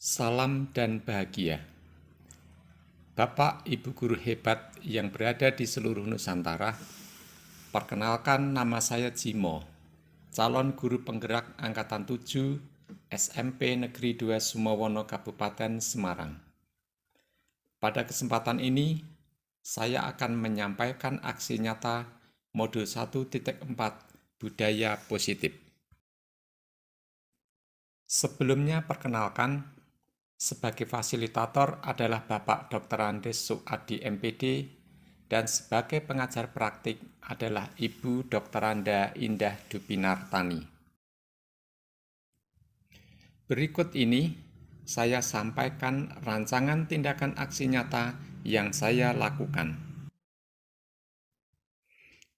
Salam dan bahagia. Bapak Ibu guru hebat yang berada di seluruh Nusantara, perkenalkan nama saya Jimo, calon guru penggerak Angkatan 7 SMP Negeri 2 Sumowono Kabupaten Semarang. Pada kesempatan ini, saya akan menyampaikan aksi nyata modul 1.4 Budaya Positif. Sebelumnya perkenalkan, sebagai fasilitator adalah Bapak Dr. Andes Suadi MPD dan sebagai pengajar praktik adalah Ibu Dr. Anda Indah Dupinartani. Berikut ini saya sampaikan rancangan tindakan aksi nyata yang saya lakukan.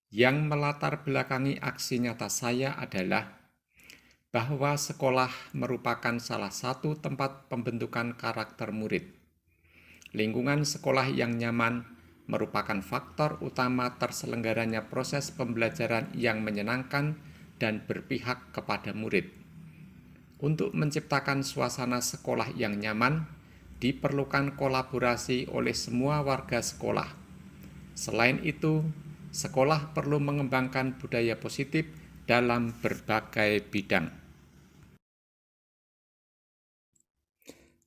Yang melatar belakangi aksi nyata saya adalah bahwa sekolah merupakan salah satu tempat pembentukan karakter murid. Lingkungan sekolah yang nyaman merupakan faktor utama terselenggaranya proses pembelajaran yang menyenangkan dan berpihak kepada murid. Untuk menciptakan suasana sekolah yang nyaman, diperlukan kolaborasi oleh semua warga sekolah. Selain itu, sekolah perlu mengembangkan budaya positif dalam berbagai bidang.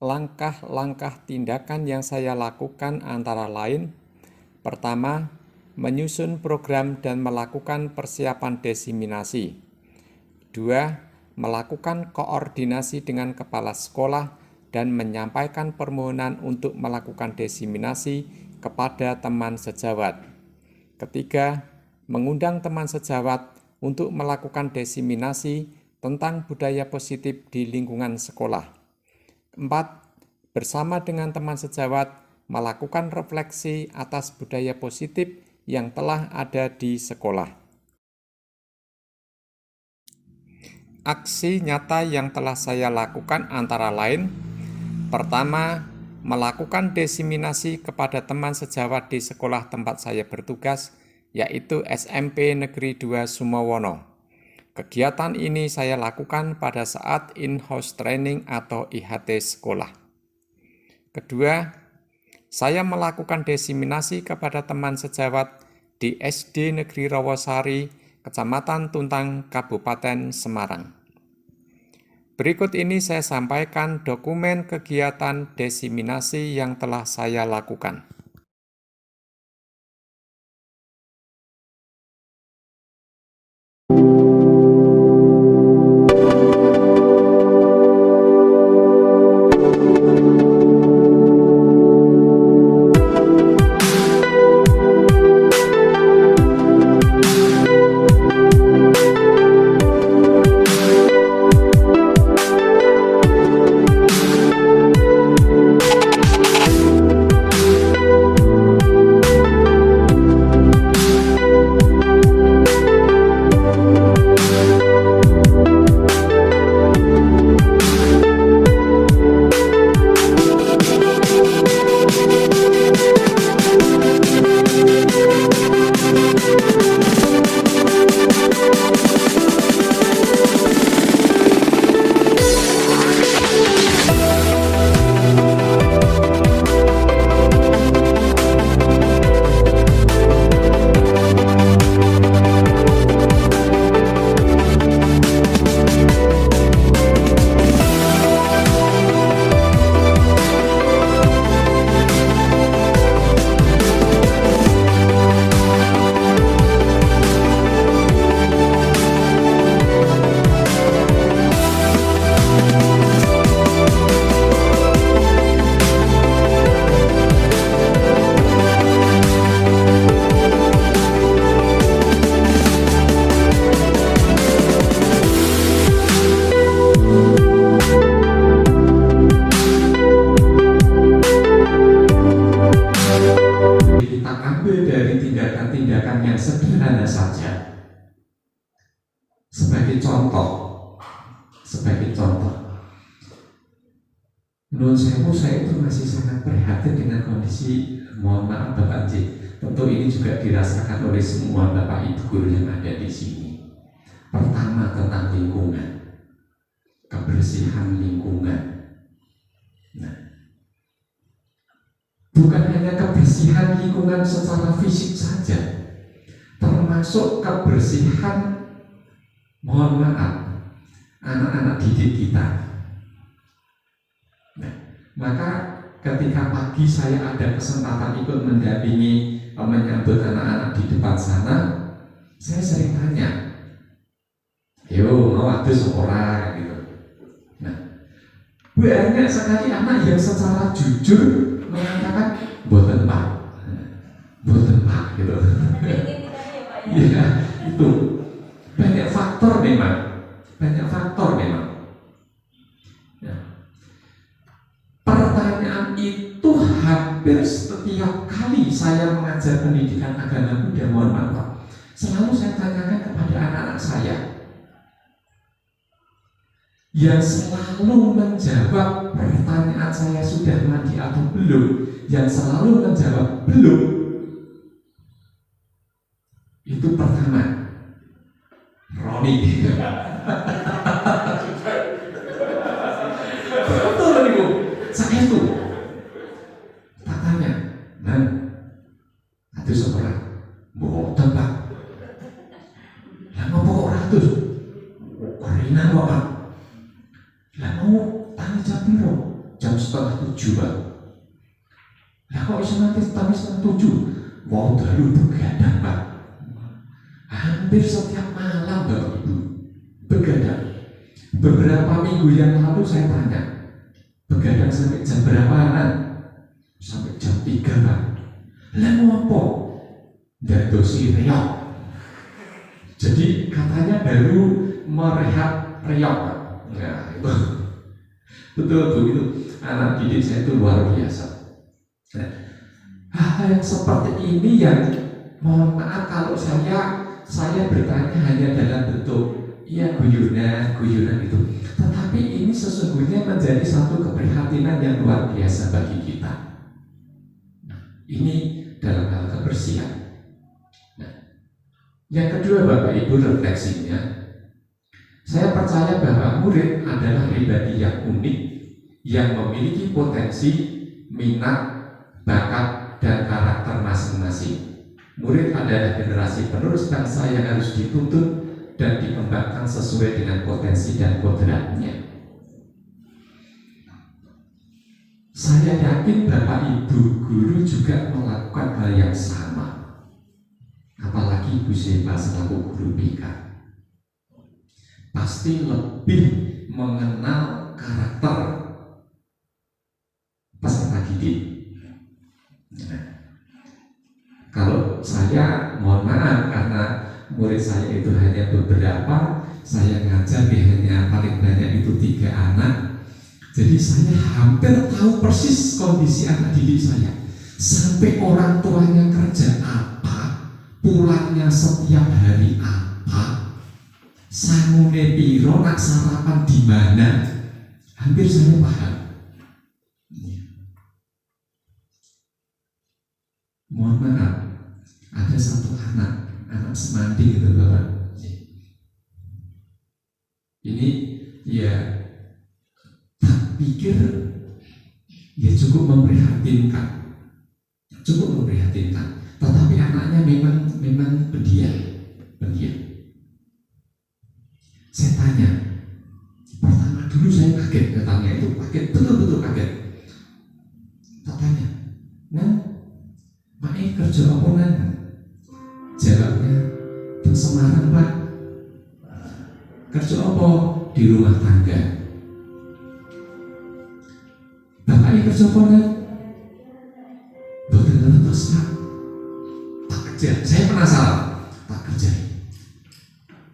Langkah-langkah tindakan yang saya lakukan antara lain: pertama, menyusun program dan melakukan persiapan diseminasi. 2. Melakukan koordinasi dengan kepala sekolah dan menyampaikan permohonan untuk melakukan diseminasi kepada teman sejawat. Ketiga, mengundang teman sejawat untuk melakukan diseminasi tentang budaya positif di lingkungan sekolah. 4. Bersama dengan teman sejawat melakukan refleksi atas budaya positif yang telah ada di sekolah. Aksi nyata yang telah saya lakukan antara lain: pertama, melakukan diseminasi kepada teman sejawat di sekolah tempat saya bertugas, yaitu SMP Negeri 2 Sumowono. Kegiatan ini saya lakukan pada saat in-house training atau IHT sekolah. Kedua, saya melakukan diseminasi kepada teman sejawat di SD Negeri Rawasari, Kecamatan Tuntang, Kabupaten Semarang. Berikut ini saya sampaikan dokumen kegiatan diseminasi yang telah saya lakukan. Tindakan yang sederhana saja. Sebagai contoh, menurut saya itu masih sangat prihatin dengan kondisi, mohon maaf Bapak J, tentu ini juga dirasakan oleh semua Bapak Ibu guru yang ada di sini. Pertama, tentang lingkungan, kebersihan lingkungan. lingkungan secara fisik saja, termasuk kebersihan, mohon maaf, anak-anak didik kita. Nah, maka ketika pagi saya ada kesempatan ikut mendampingi menyambut anak-anak di depan sana, saya sering tanya, yo mau adus ora gitu. Nah, banyak sekali anak yang secara jujur mengatakan boten pak, boten pak gitu. Iya, itu banyak faktor memang, banyak faktor memang. Nah, pertanyaan itu hampir setiap kali saya mengajar pendidikan agama Buddha, mohon maaf, selalu saya tanyakan kepada anak-anak saya. Yang selalu menjawab pertanyaan saya sudah mandi atau belum, yang selalu menjawab belum, itu pertama Roni. Betul ibu, saya tuh tak tanya, nan, itu seorang boten pak, lah ngopo kok ratus, korina kok pak. Lah mau tani jam piro? Jam 6:30 pak. Lah kok bisa nanti tani 6:30? Mau dalu begadang pak. Hampir setiap malam bapak ibu begadang. Beberapa minggu yang lalu saya tanya, begadang sampai jam berapaan? Sampai jam 3 pak. Lah mau apa? Dadosi reok. Jadi katanya baru merehat reok pak. Nah itu betul begitu, anak didik saya itu luar biasa. Nah, hal yang seperti ini yang mohon maaf kalau saya bertanya hanya dalam bentuk ya guyonan itu, tetapi ini sesungguhnya menjadi satu keprihatinan yang luar biasa bagi kita. Nah, ini dalam hal kebersihan. Nah, yang kedua Bapak Ibu refleksinya, saya percaya bahwa murid adalah pribadi yang unik, yang memiliki potensi, minat, bakat, dan karakter masing-masing. Murid adalah generasi penerus bangsa yang harus dituntun dan dikembangkan sesuai dengan potensi dan kodratnya. Saya yakin Bapak Ibu guru juga melakukan hal yang sama. Apalagi Bu Seba selaku guru BK. Pasti lebih mengenal karakter peserta didik. Nah, kalau saya mohon maaf karena murid saya itu hanya beberapa, saya ngajar hanya paling banyak itu 3 anak. Jadi saya hampir tahu persis kondisi anak didik saya. Sampai orang tuanya kerja apa, pulangnya setiap hari apa, sangune piro, nak sarapan di mana, hampir saya paham. Mohon maaf, ada satu anak semanding gitu Bapak. Ini ya tak pikir ya cukup memprihatinkan, tetapi anaknya memang pendiam. Saya tanya, pertama dulu saya kaget, katanya itu kaget, betul-betul kaget. Tak tanya, nah, Mae kerja apa nan? Jawabnya, di Semarang Pak. Kerja apa? Di rumah tangga. Bapak kerja apa nan? Boten ngertos Pak. Tak kerja. Saya penasaran. Tak kerja.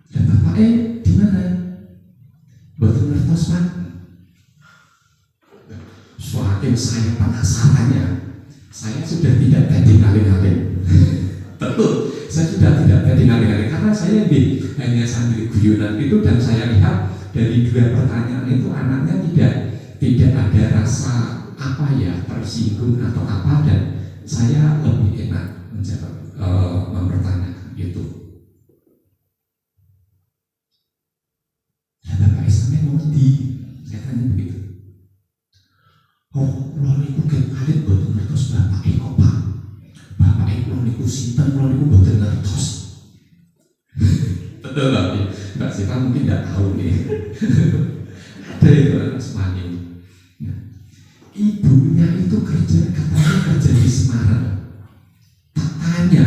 Dan Bapak di mana? Boten ngertos Pak. Semakin saya penasarannya, saya sudah tidak tadi ngaling-ngaling. Betul, saya sudah tidak tadi ngaling-ngaling karena saya hanya sambil guyonan itu, dan saya lihat dari 2 pertanyaan itu anaknya tidak ada rasa apa ya, tersinggung atau apa, dan saya lebih enak menjawab mempertanyakan itu. Ya Bapak Islamnya mau saya tanya begitu. Oh, lo niku ket alit boten ngertos Bapak kok Pak. Bapak sinten kula niku mboten ngertos. Betul tapi Mbak Siva mungkin tidak tahu nih. Ada itu anak Semani. Nah, ibunya itu katanya kerja di Semarang. Tak tanya,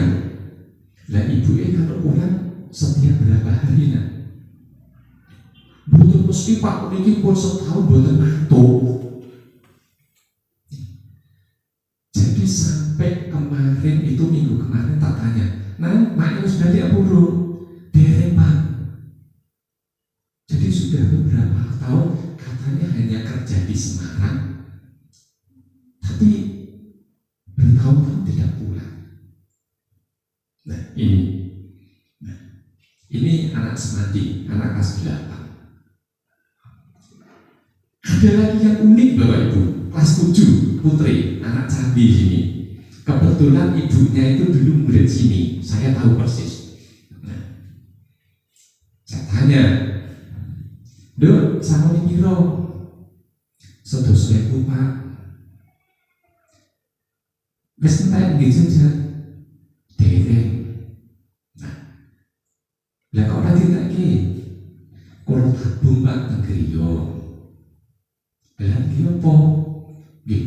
lah ibunya kalau pulang setiap berapa hari nak? Betul mesti Pak niki pun setahun boten mantuk. Jadi sampai kemarin itu minggu kemarin tak tanya, nah maknya sudah dia burung, dereng Pak. Jadi sudah beberapa tahun katanya hanya kerja di Semarang, tapi bertahun-tahun tidak pulang. Nah ini anak Semadi, anak kelas 8. Ada lagi yang unik Bapak Ibu, kelas 7 Putri, anak Candi sini. Kebetulan ibunya itu dulu murid sini, saya tahu persis. Nah, saya tanya, Dok, sama ini piro? Sedos ribu Pak. Wis entek nggih jenjang. Dereng. Nah, lah kok ora diteki? Kula tabung Pak teng griya. Lah iki apa? Nggih,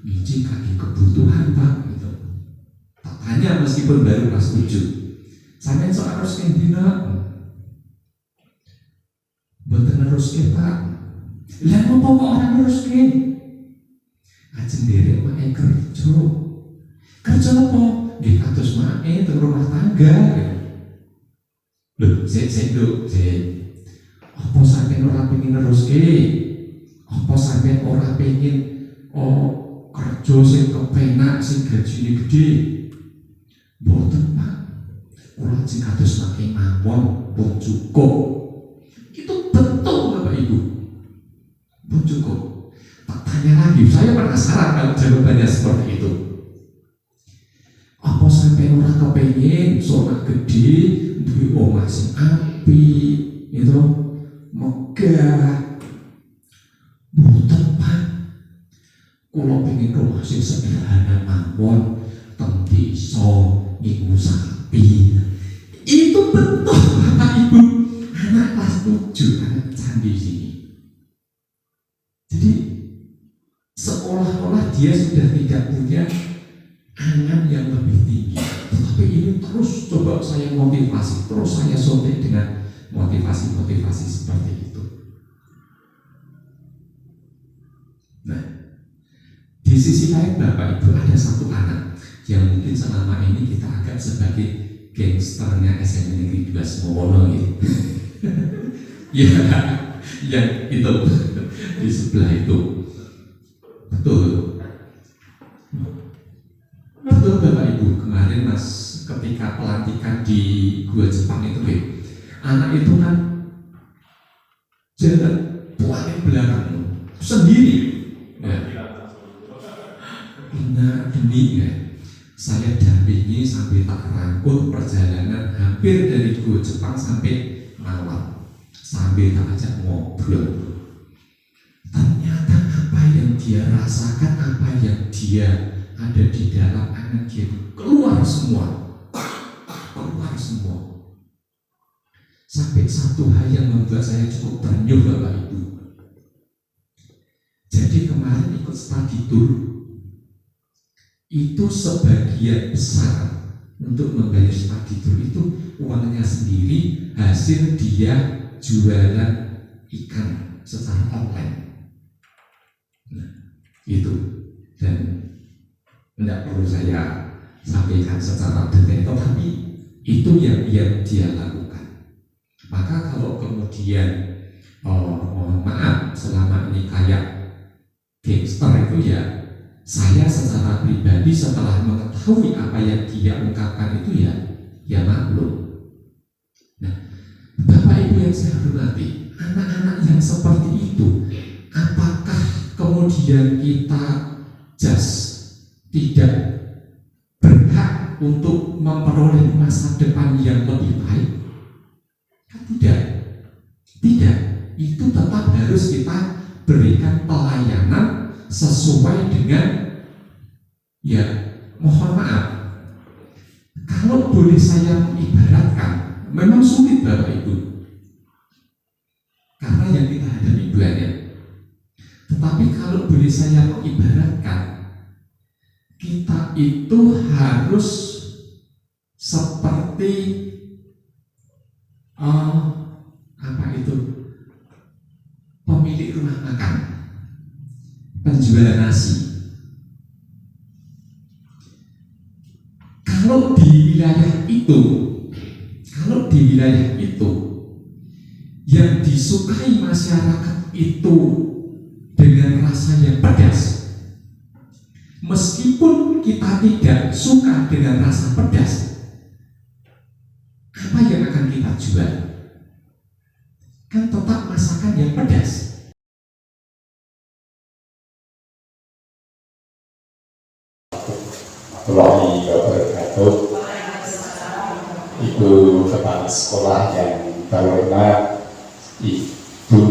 ngiji kaki kebutuhan Pak gitu. Tak tanya meskipun baru kelas 7. Sampeyan sok harus kendina. Mboten neruske Pak. Lah apa kok ora neruske? Ajeng derek mae kerja. Kerja apa? Nggih kados mae teng rumah tangga. Lho, sik Duk, sik. Apa sampeyan ora pengin neruske? Apa sampeyan ora pengin kerja sing kepenak sing gajine gede? Mboten Pak. Ora sing kados make mawon pun cukup. Itu betul Bapak Ibu. Pun cukup. Tak tanya lagi, saya penasaran kalau jawabannya seperti itu. Apa sampeyan ora kepengin sonak gede, duwe omah sing apik, itu megah? Mboten Pak. Kula pengen rumah sing sederhana mawon teng desa niku sapi. Itu betul Bapak Ibu. Anak kelas 7 anak Candi sini. Jadi seolah-olah dia sudah tidak punya angan yang lebih tinggi. Tetapi ini terus coba saya motivasi, terus saya sontek dengan motivasi-motivasi seperti itu. Nah, di sisi lain Bapak Ibu ada satu anak yang mungkin selama ini kita anggap sebagai gangsternya SMP Negeri 2 Semowono gitu. Ya, yang itu di sebelah itu. Betul Bapak Ibu, kemarin Mas ketika pelantikan di Gua Jepang itu anak itu kan jalan paling belakang sendiri ya. Nah demi ya, saya dampingi sampai tak rangkul perjalanan hampir dari Gua Jepang sampai Malang, sambil tak ajak ngobrol. Ternyata apa yang dia rasakan, apa yang dia ada di dalam anak dia keluar semua. Sampai satu hal yang membuat saya cukup ternyuh Bapak Ibu. Jadi kemarin ikut study tour itu sebagian besar untuk membayar study tour itu uangnya sendiri, hasil dia jualan ikan secara online. Nah, itu dan tidak perlu saya sampaikan secara detail, tapi itu yang dia lakukan. Maka kalau kemudian mohon maaf selama ini kayak gangster itu ya, saya secara pribadi setelah mengetahui apa yang dia ungkapkan itu ya maklum. Nah, Bapak Ibu yang saya hormati, anak-anak yang seperti itu, apakah kemudian kita tidak berhak untuk memperoleh masa depan yang lebih baik? Kan tidak. Itu tetap harus kita berikan pelayanan sesuai dengan, ya mohon maaf, boleh saya mengibaratkan, memang sulit Bapak Ibu, karena yang kita hadapi banyak. Tetapi kalau boleh saya mengibaratkan, kita itu harus seperti apa itu, pemilik rumah makan, penjual nasi. Kalau di wilayah itu yang disukai masyarakat itu dengan rasa yang pedas, meskipun kita tidak suka dengan rasa pedas, apa yang akan kita jual? Kan tetap masakan yang pedas. Warahmatullahi wabarakatuh. Ibu Kepala Sekolah yang terhormat, Ibu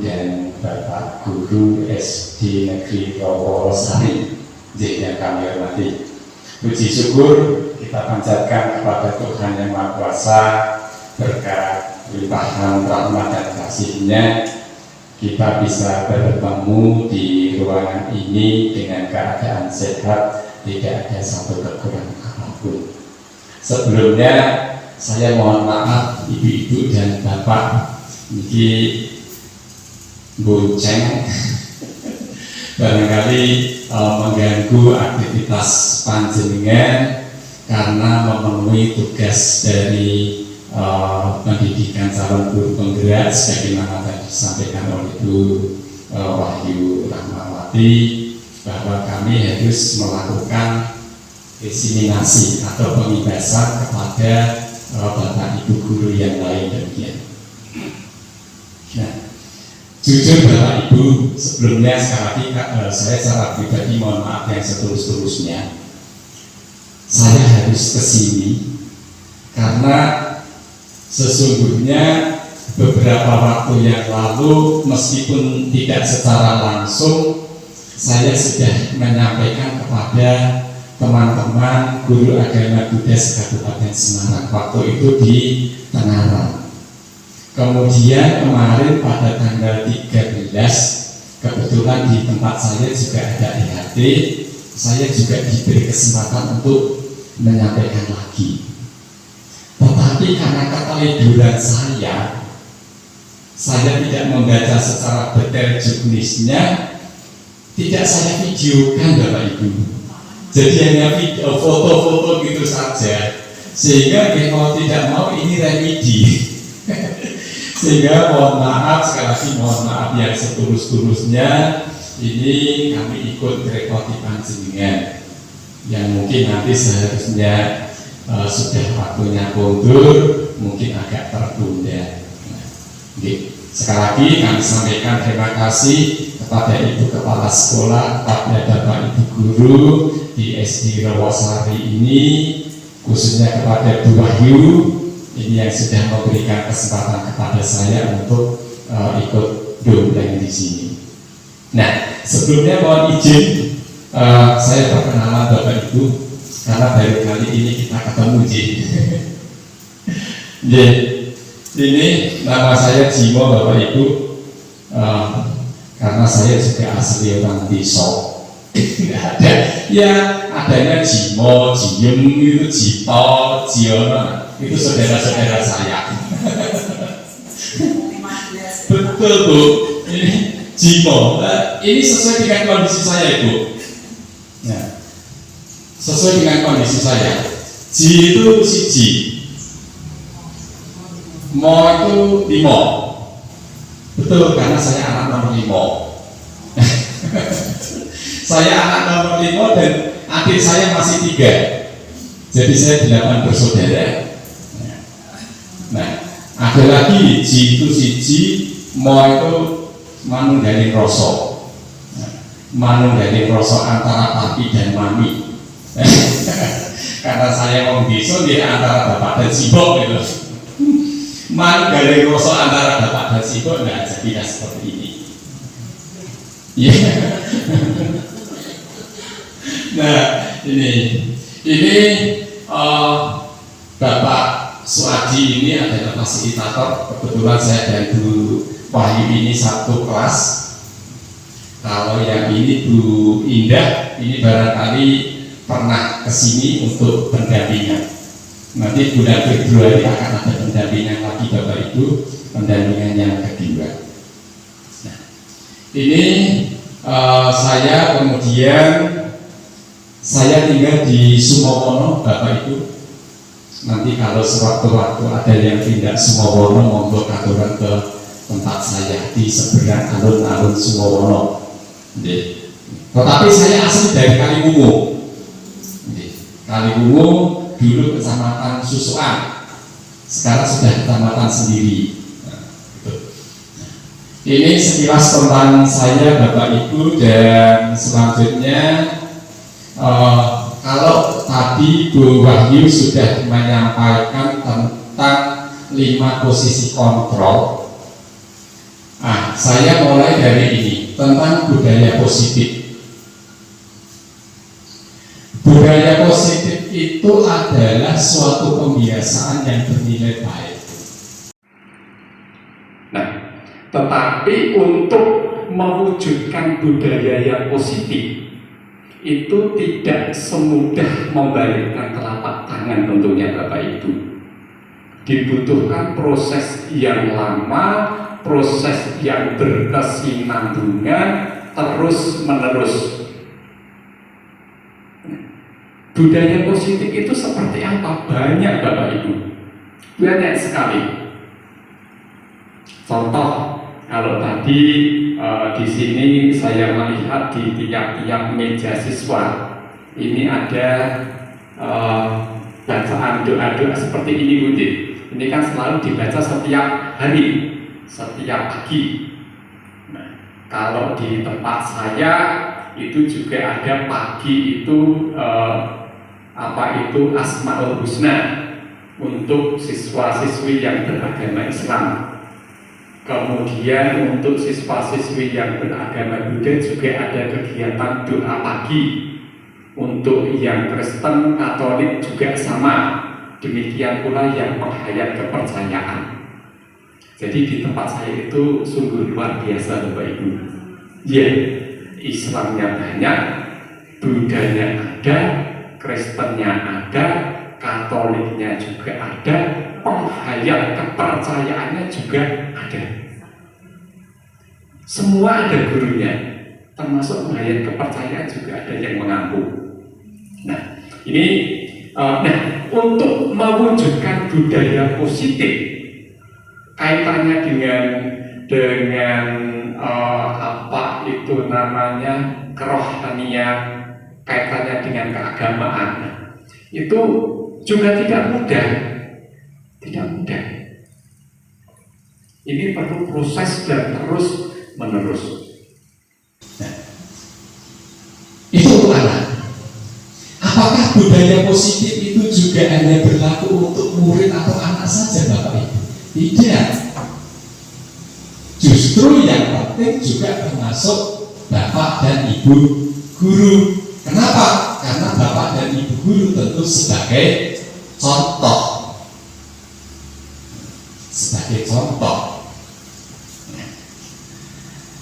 dan Bapak Guru SD Negeri Rowosari yang kami hormati. Puji syukur kita panjatkan kepada Tuhan Yang Maha Kuasa, berkat limpahan rahmat dan kasih-Nya kita bisa bertemu di ruangan ini dengan keadaan sehat, tidak ada satu kekurangan apapun. Sebelumnya saya mohon maaf ibu-ibu dan bapak, ini bonceng barangkali mengganggu aktivitas panjenengan karena memenuhi tugas dari pendidikan calon guru penggerak sebagaimana tadi disampaikan oleh Ibu Wahyu Rahmawati, bahwa kami harus melakukan diseminasi atau pengibasan kepada Bapak Ibu guru yang lain demikian. Nah, jujur Bapak Ibu, sebelumnya sekali lagi saya secara pribadi mohon maaf yang setulus-tulusnya. Saya harus kesini karena sesungguhnya beberapa waktu yang lalu, meskipun tidak secara langsung, saya sudah menyampaikan kepada teman-teman guru agama Buddha Kabupaten Semarang waktu itu di Tenganan. Kemudian kemarin pada tanggal 13, kebetulan di tempat saya juga ada EHT, saya juga diberi kesempatan untuk menyampaikan lagi. Tetapi karena keteledoran saya tidak membaca secara detail juknisnya, tidak saya videokan Bapak Ibu. Jadi hanya video, foto-foto gitu saja. Sehingga mau tidak mau ini remedi. Sehingga mohon maaf, sekali lagi mohon maaf yang setulus-tulusnya. Ini kami ikut repoti panjenengan yang mungkin nanti seharusnya sudah waktunya mundur, mungkin agak tertunda. Sekali lagi kami sampaikan terima kasih kepada Ibu Kepala Sekolah, kepada Bapak Ibu Guru di SD Rowosari ini, khususnya kepada Bu Wahyu ini yang sudah memberikan kesempatan kepada saya untuk ikut dompleng di sini. Nah, sebelumnya mohon izin saya perkenalan Bapak Ibu karena baru kali ini kita ketemu Ini nama saya Jimo Bapak Ibu. Karena saya juga asli orang Tisok. Ada, ya adanya Jimo, Jiem, itu Jito, Jiono, itu saudara-saudara saya. Betul Bu, ini Jimo. Ini sesuai dengan kondisi saya Ibu. Nah, sesuai dengan kondisi saya. Ji itu siji, Mo itu 5. Betul, karena saya anak nomor 5. Saya anak nomor 5 dan adik saya masih 3. Jadi saya 8 bersaudara. Nah, ada lagi Ji itu siji, Mo itu manunggaling rasa. Manunggaling rasa antara papi dan mami. Karena saya wong desa dia antara bapak dan sibuk gitu. Manunggaling rasa antara bapak dan sibuk, nah jadi seperti ini. Iya. Nah, ini Bapak adalah fasilitator. Kebetulan saya dan Bu Wahyu ini satu kelas. Kalau yang ini Bu Indah, ini barangkali pernah kesini untuk pendampingan. Nanti bulan Februari akan ada pendampingan lagi Bapak Ibu, pendampingan yang kedua. Nah, ini saya kemudian saya tinggal di Sumowono Bapak Ibu. Nanti kalau sewaktu-waktu ada yang pindah Sumowono, monggo katuran ke tempat saya di seberang alun-alun Sumowono. Tetapi saya asli dari Kaliwungu. Kaliwungu dulu kecamatan Susuan, sekarang sudah kecamatan sendiri. Ini sekilas tentang saya Bapak Ibu, dan selanjutnya kalau tadi Bu Wahyu sudah menyampaikan tentang 5 posisi kontrol. Saya mulai dari ini, tentang budaya positif. Budaya positif itu adalah suatu kebiasaan yang bernilai baik. Nah, tetapi untuk mewujudkan budaya yang positif itu tidak semudah membalikkan telapak tangan tentunya Bapak Ibu. Dibutuhkan proses yang lama, proses yang berkesinambungan terus menerus. Budaya positif itu seperti apa? Banyak Bapak Ibu, banyak sekali. Contoh, kalau tadi di sini saya melihat di tiap-tiap meja siswa ini ada bacaan doa-doa seperti ini Budi. Ini kan selalu dibaca setiap hari, setiap pagi. Nah, kalau di tempat saya itu juga ada pagi itu Asmaul Husna untuk siswa-siswi yang beragama Islam. Kemudian untuk siswa-siswi yang beragama Buddha juga ada kegiatan doa pagi. Untuk yang Kristen, Katolik juga sama. Demikian pula yang penghayat kepercayaan. Jadi di tempat saya itu sungguh luar biasa Bapak Ibu. Ya, Islamnya banyak, Buddhanya ada, Kristennya ada, Katoliknya juga ada, penghayat kepercayaannya juga ada. Semua ada gurunya, termasuk penghayat kepercayaan juga ada yang mengaku. Nah, ini untuk mewujudkan budaya positif, kaitannya dengan apa itu namanya kerohanian, kaitannya dengan keagamaan, itu juga tidak mudah. Ini perlu proses dan terus menerus. Nah, itu untuk anak. Apakah budaya positif itu juga hanya berlaku untuk murid atau anak saja Bapak Ibu? Tidak. Justru yang penting juga termasuk Bapak dan Ibu guru. Kenapa? Karena Bapak dan Ibu guru tentu sebagai contoh.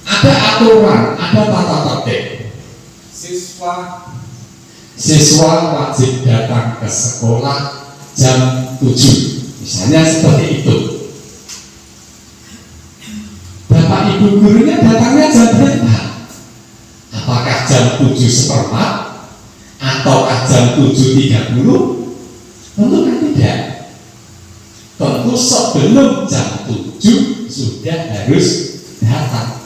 Ada aturan, ada tata tertib. Siswa wajib datang ke sekolah jam 7, misalnya seperti itu. Bapak Ibu gurunya datangnya jam berapa? Apakah jam 7:15 ataukah jam 7:30? Tentu kan tidak. Tentu sebelum jam 7 sudah harus datang.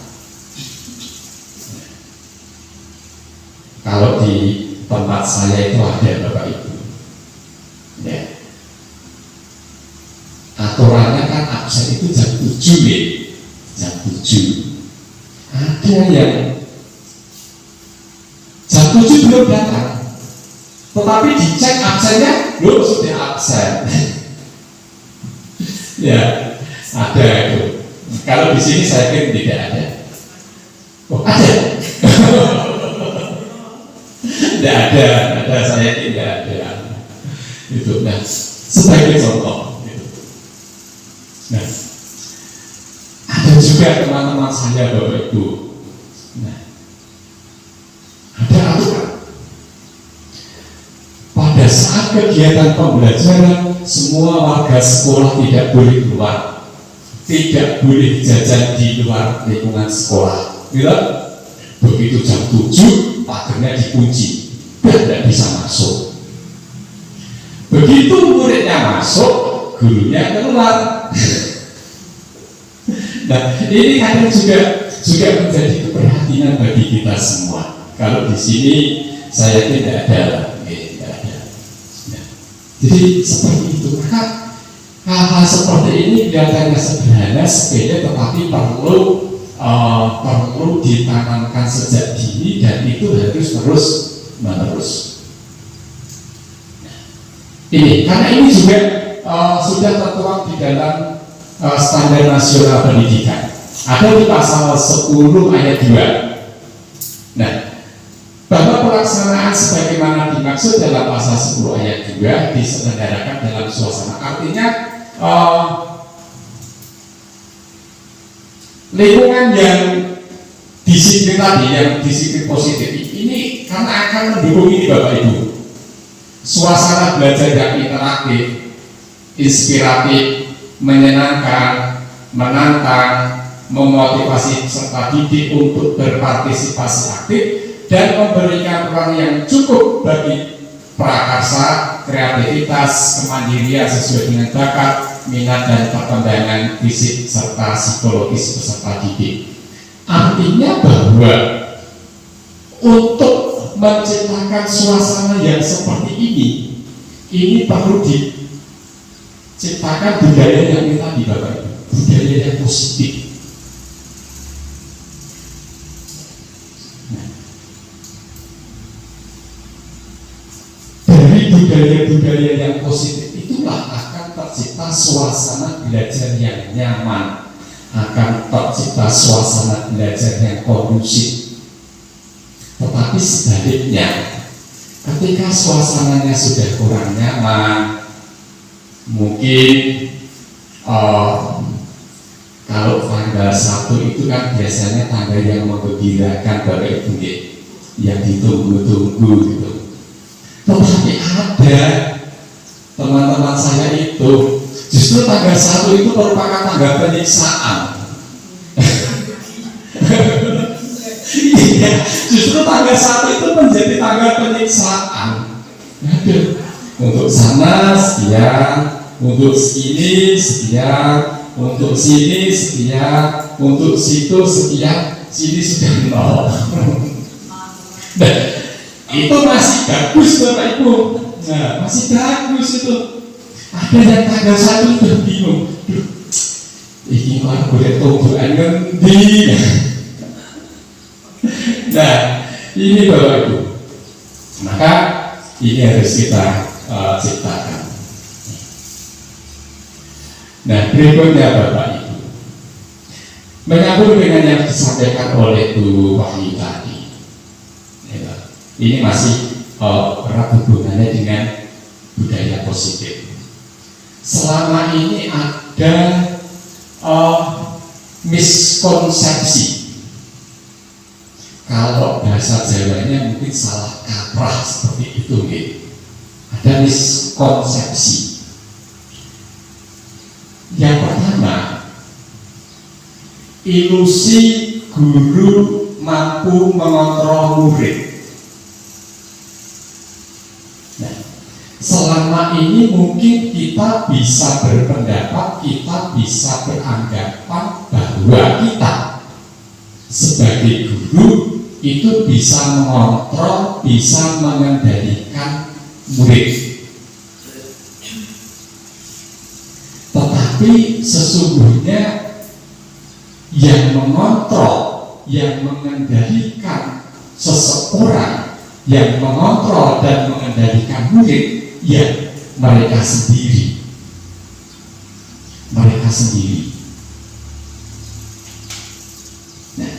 Kalau di tempat saya itu ada Bapak Ibu, ya. Aturannya kan absen itu jam 7 ya. Jam 7. Ada yang jam 7 belum datang, tetapi dicek absennya belum, sudah absen. Ya, ada itu. Kalau di sini saya kira tidak ada. Oh, ada. Tidak ada, saya tidak ada. Itu. Nah, sebagai contoh. Gitu. juga teman-teman saya Bapak Ibu. Nah, ada aturan. Pada saat kegiatan pembelajaran, semua warga sekolah tidak boleh keluar, tidak boleh jajan di luar lingkungan sekolah. Begitu jam 7, pagernya dikunci dan tidak bisa masuk. Begitu muridnya masuk, gurunya keluar. Nah, ini kadang juga menjadi keprihatinan bagi kita semua. Kalau di sini saya tidak ada. Nah, jadi seperti itu. Maka hal-hal seperti ini kelihatannya sederhana, sepele, tetapi perlu ditanamkan sejak dini dan itu harus terus menerus. Ini karena ini juga sudah tertuang di dalam standar nasional pendidikan. Ada di pasal 10 ayat 2. Nah, bahwa pelaksanaan sebagaimana dimaksud dalam pasal 10 ayat 2 diselenggarakan dalam suasana. Artinya lingkungan yang disiplin tadi, yang disiplin positif ini karena akan mendukung ini Bapak Ibu. Suasana belajar yang interaktif, inspiratif, menyenangkan, menantang, memotivasi peserta didik untuk berpartisipasi aktif dan memberikan ruang yang cukup bagi prakarsa, kreativitas, kemandirian sesuai dengan bakat, minat dan perkembangan fisik serta psikologis peserta didik. Artinya bahwa untuk menciptakan suasana yang seperti ini perlu diciptakan budaya yang tadi Bapak Ibu, budaya yang positif. Nah, dari budaya-budaya yang positif itulah akan tercipta suasana belajar yang nyaman, akan tercipta suasana belajar yang kondusif. Tetapi sebaliknya, ketika suasananya sudah kurang nyaman, mungkin kalau tanggal 1 itu kan biasanya tanggal yang menggembirakan Bapak Ibu, yang ditunggu-tunggu gitu. Tetapi ada teman-teman saya itu justru tanggal 1 itu merupakan tanggal penyiksaan. Iya, justru tanggal 1 itu menjadi tanggal penyiksaan. Untuk sana sekian, untuk sini sekian, untuk sini sekian, untuk situ sekian, sini sudah 0. Nah, itu masih bagus Bapak Ibu. Nah, masih bagus itu. Ada yang tanggal 1 udah bingung. Ini orang boleh tumbuhan ngendi. Nah, ini Bapak Ibu. Maka ini harus kita ciptakan. Nah, berikutnya Bapak Ibu, menyambung dengan yang disampaikan oleh Bu Wahyu tadi. Ini masih erat hubungannya dengan budaya positif. Selama ini ada miskonsepsi. Kalau bahasa Jawanya mungkin salah kaprah seperti itu, gitu. Ada miskonsepsi. Yang pertama, ilusi guru mampu mengontrol murid. Nah, selama ini mungkin kita bisa berpendapat, kita bisa beranggapan bahwa kita sebagai guru itu bisa mengontrol, bisa mengendalikan murid. Tetapi sesungguhnya yang mengontrol, yang mengendalikan seseorang, yang mengontrol dan mengendalikan murid, ya mereka sendiri. Mereka sendiri. Nah,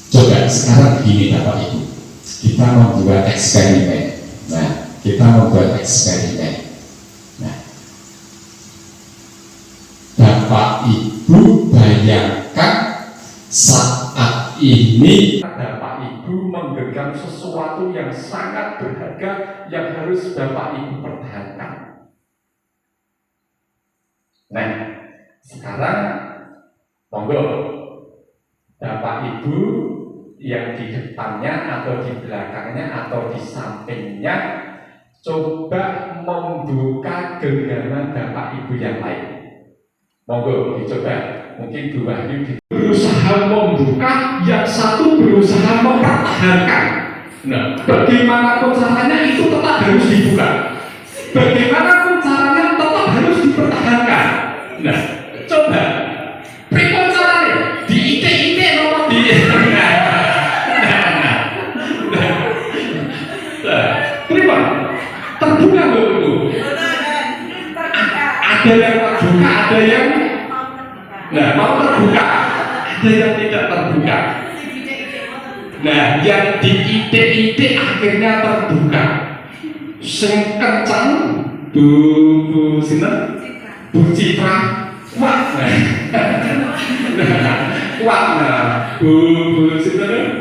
coba sekarang begini Bapak Ibu, kita membuat eksperimen. Nah, kita membuat eksperimen. Nah, Bapak Ibu bayangkan Saat ini Bapak Ibu menggenggam sesuatu yang sangat berharga yang harus Bapak Ibu pertahankan. Nah, sekarang monggo Bapak Ibu yang di depannya atau di belakangnya atau di sampingnya coba membuka genggaman Bapak Ibu yang lain. Monggo dicoba. Mungkin Bu Wahyu berusaha membuka, yang satu berusaha mempertahankan. Nah, bagaimanapun caranya itu tetap harus dibuka. Bagaimanapun caranya tetap harus dipertahankan. Nah, coba pripun caranya? Diite-ite nomor di. Pripun? Terbuka Bu. Ada yang terbuka, ada yang mau terbuka, ada yang tidak terbuka. Nah, yang diide-ide akhirnya terbuka. Sing kencang Bu Sinten? Bu Citra. Wah, Bu Sinten.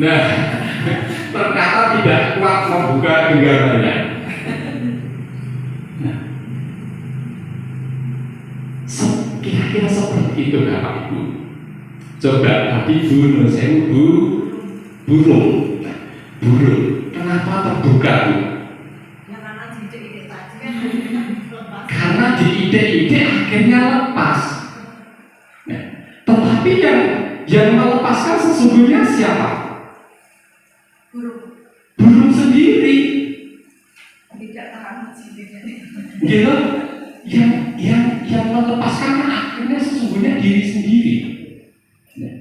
Nah, ternyata tidak kuat membuka genggamannya. Kira-kira seperti itu Bapak Ibu. Coba tapi Bu Nusewu burung. Kenapa terbuka Bu? Karena diide-ide akhirnya lepas. Nah, tetapi yang melepaskan sesungguhnya siapa? Burung sendiri. Tidak tahan gitu. Yang melepaskan akhirnya sesungguhnya diri sendiri. Nah,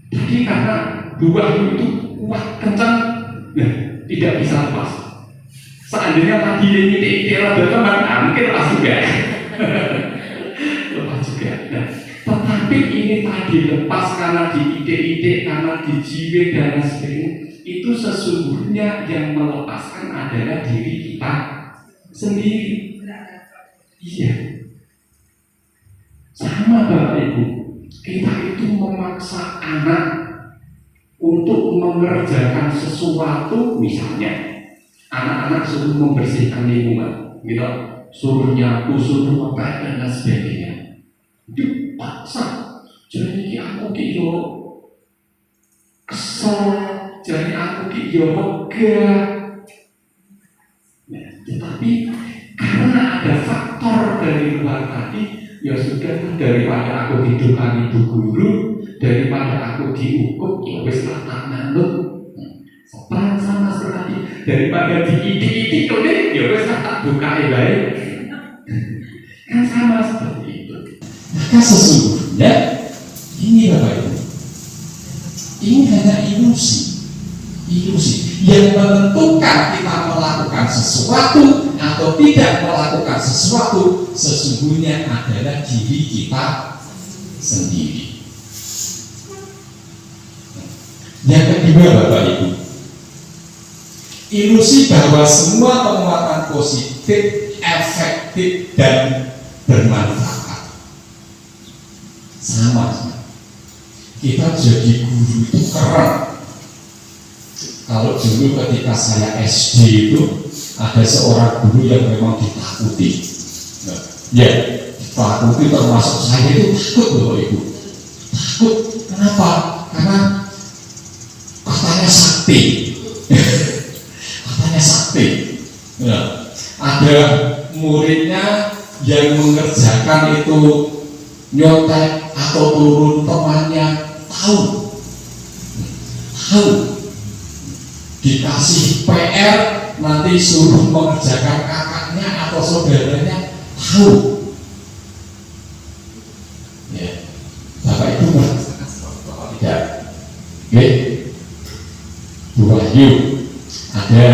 jadi karena buah itu kuat kencang, nah, tidak bisa lepas. Seandainya tadi ini rada teman, mungkin lepas juga. Lepas juga. Nah, tetapi ini tadi lepas karena diide-ide, karena dijiwe dan sebagainya. Itu sesungguhnya yang melepaskan adalah diri kita sendiri. Iya, sama Bapak Ibu, kita itu memaksa anak untuk mengerjakan sesuatu, misalnya anak-anak suruh membersihkan lingkungan, gitu, suruh nyapu, suruh ngepel dan lain sebagainya. Dipaksa, jadi aku yo kesel, jadi aku yo megah. Nah, tetapi karena ada faktor dari luar tadi, ya sudah, daripada aku hidupkan ibu guru, daripada aku dihukum, ya wis tak nanduk. Peran sama seperti daripada diidik-idik, ya wis tak buka baik. Kan sama seperti itu. Maka sesungguhnya ini Bapak Ibu, ini hanya ilusi yang menentukan kita melakukan sesuatu atau tidak melakukan sesuatu sesungguhnya adalah diri kita sendiri. Yang kedua Bapak Ibu, ilusi bahwa semua penguatan positif, efektif dan bermanfaat. Sama. Kita jadi guru itu keren. Kalau dulu ketika saya SD itu ada seorang guru yang memang ditakuti. Nah, ya, ditakuti termasuk saya itu takut Bapak Ibu. Takut. Kenapa? Karena katanya sakti. Katanya sakti. Nah, ada muridnya yang mengerjakan itu nyontek atau turun temannya tahu dikasih PR nanti suruh mengerjakan kakaknya atau saudaranya tahu. Ya, Bapak Ibu merasakan tidak? Oke, Bu Wahyu ada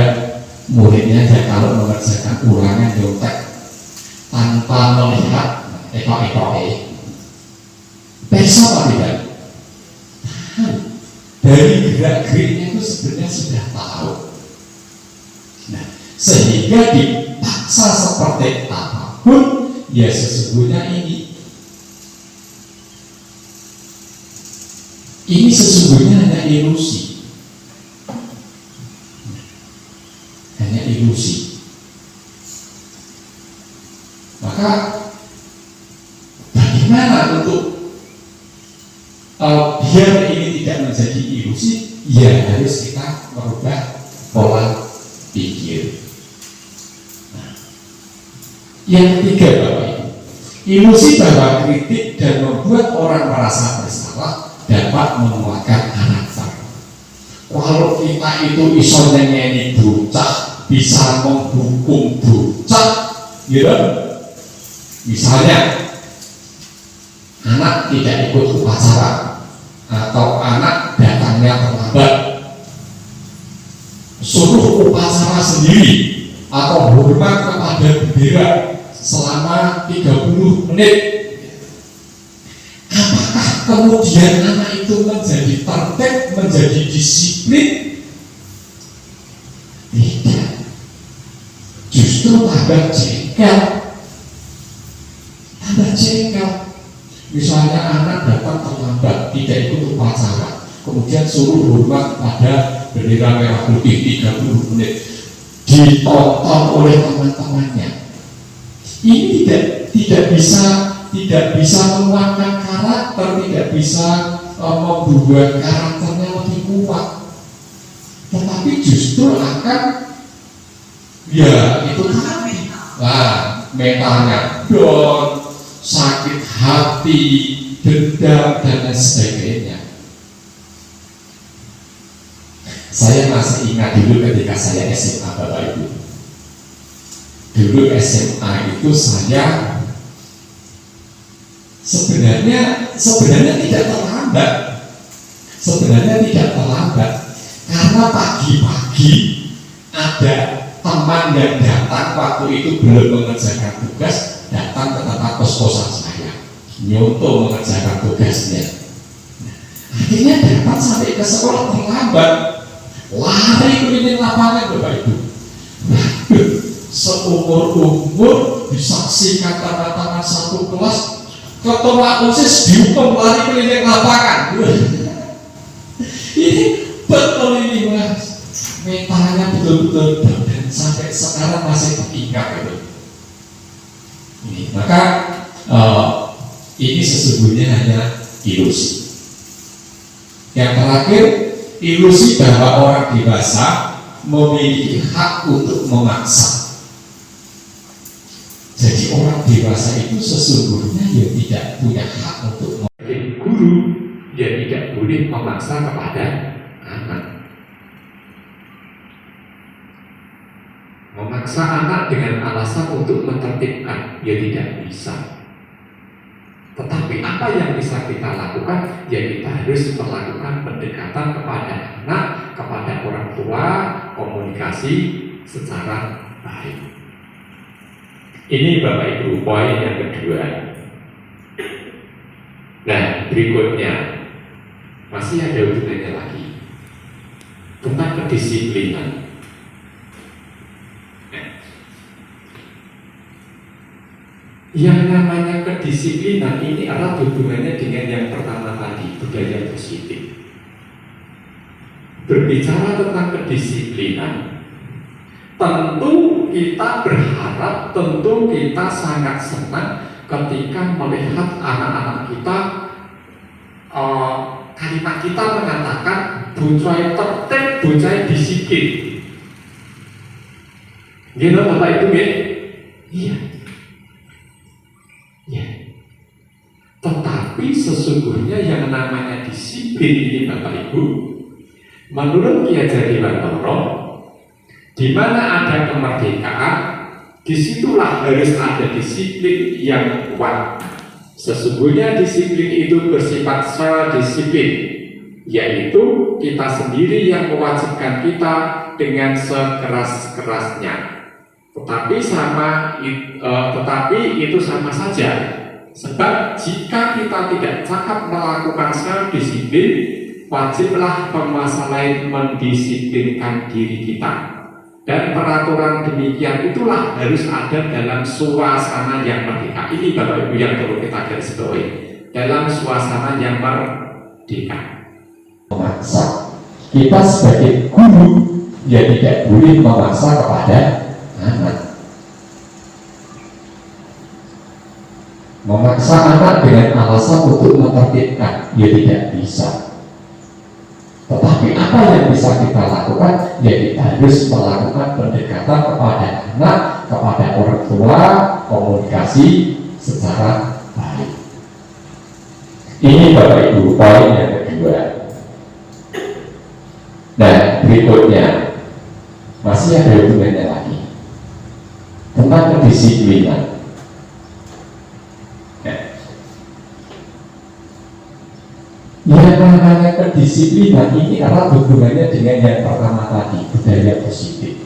muridnya yang kalau mengerjakan ulangan nyontek tanpa melihat ekor-ekor besok apa tidak? Dari gerak-geriknya itu sebenarnya sudah tahu. Nah, sehingga dipaksa seperti apapun, ya sesungguhnya ini Ini sesungguhnya hanya ilusi. Hanya ilusi. Maka bagaimana untuk biar ini tidak menjadi ilusi? Ya harus kita merubah pola pikir. Yang ketiga, Bapak Ibu, ilusi bahwa kritik dan membuat orang merasa bersalah dapat menguatkan karakter. Kalau kita itu iso nyengeni bocah, bisa menghukum bocah, gitu. Misalnya anak tidak ikut upacara atau anak datangnya terlambat, suruh upacara sendiri atau hormat kepada bendera selama 30 menit. Apakah kemudian anak itu menjadi tertib, menjadi disiplin? Tidak. Justru tambah jengkel. Tambah jengkel. Misalnya anak datang terlambat, tidak ikut upacara, kemudian suruh hormat pada bendera merah putih 30 menit, ditonton oleh teman-temannya. Ini tidak bisa menguatkan karakter, tidak bisa membuat karakternya lebih kuat, tetapi justru akan ya itu tadi, mentalnya down, sakit hati, dendam, dan lain sebagainya. Saya masih ingat dulu ketika saya SMA, Bapak Ibu. Dulu SMA itu saya sebenarnya tidak terlambat. Sebenarnya tidak terlambat karena pagi-pagi ada teman yang datang waktu itu belum mengerjakan tugas, datang ke tempat kos-kosan saya, nyontoh mengerjakan tugasnya. Akhirnya dapat sampai ke sekolah terlambat, lari keliling lapangan, Bapak Ibu. Seumur-umur disaksikan tanda tangan satu kelas, ketua OSIS dihukum lari keliling lapangan. Ini betul ini Mas, mentalnya betul-betul dan sampai sekarang masih teringat itu. Maka ini sesungguhnya hanya ilusi. Yang terakhir, ilusi bahwa orang dewasa memiliki hak untuk memaksa. Jadi orang dewasa itu sesungguhnya ya tidak punya hak untuk menjadi guru, ya tidak boleh memaksa kepada anak. Memaksa anak dengan alasan untuk menertibkan, ya tidak bisa. Tetapi apa yang bisa kita lakukan? Ya kita harus melakukan pendekatan kepada anak, kepada orang tua, komunikasi secara baik. Ini Bapak Ibu poin yang kedua. Nah, berikutnya masih ada hubungannya lagi tentang kedisiplinan. Yang namanya kedisiplinan ini erat hubungannya dengan yang pertama tadi, budaya positif. Berbicara tentang kedisiplinan, tentu kita berharap, tentu kita sangat senang ketika melihat anak-anak kita, kalimat kita mengatakan bocah tertib, bocah disiplin. Gitu Bapak Ibu ya? Iya. Ya. Tetapi sesungguhnya yang namanya disiplin ini Bapak Ibu, menurut Ki Hajar Dewantara, di mana ada kemerdekaan, disitulah harus ada disiplin yang kuat. Sesungguhnya disiplin itu bersifat sedisiplin, yaitu kita sendiri yang mewajibkan kita dengan sekeras-kerasnya. Tetapi itu sama saja, sebab jika kita tidak cakap melakukan sedisiplin, wajiblah penguasa lain mendisiplinkan diri kita. Dan peraturan demikian itulah harus ada dalam suasana yang merdeka. Ini Bapak Ibu yang perlu kita garis bawahi, dalam suasana yang merdeka. memaksa. Kita sebagai guru ya tidak boleh memaksa kepada anak. Memaksa anak dengan alasan untuk menertibkan ya tidak bisa. Tetapi apa yang bisa kita lakukan? Ya kita harus melakukan pendekatan kepada anak, kepada orang tua, komunikasi secara baik. Ini Bapak Ibu poin yang kedua. Nah berikutnya masih ada hubungannya lagi tentang kedisiplinan. Yang namanya kedisiplinan ini erat hubungannya dengan yang pertama tadi, budaya positif.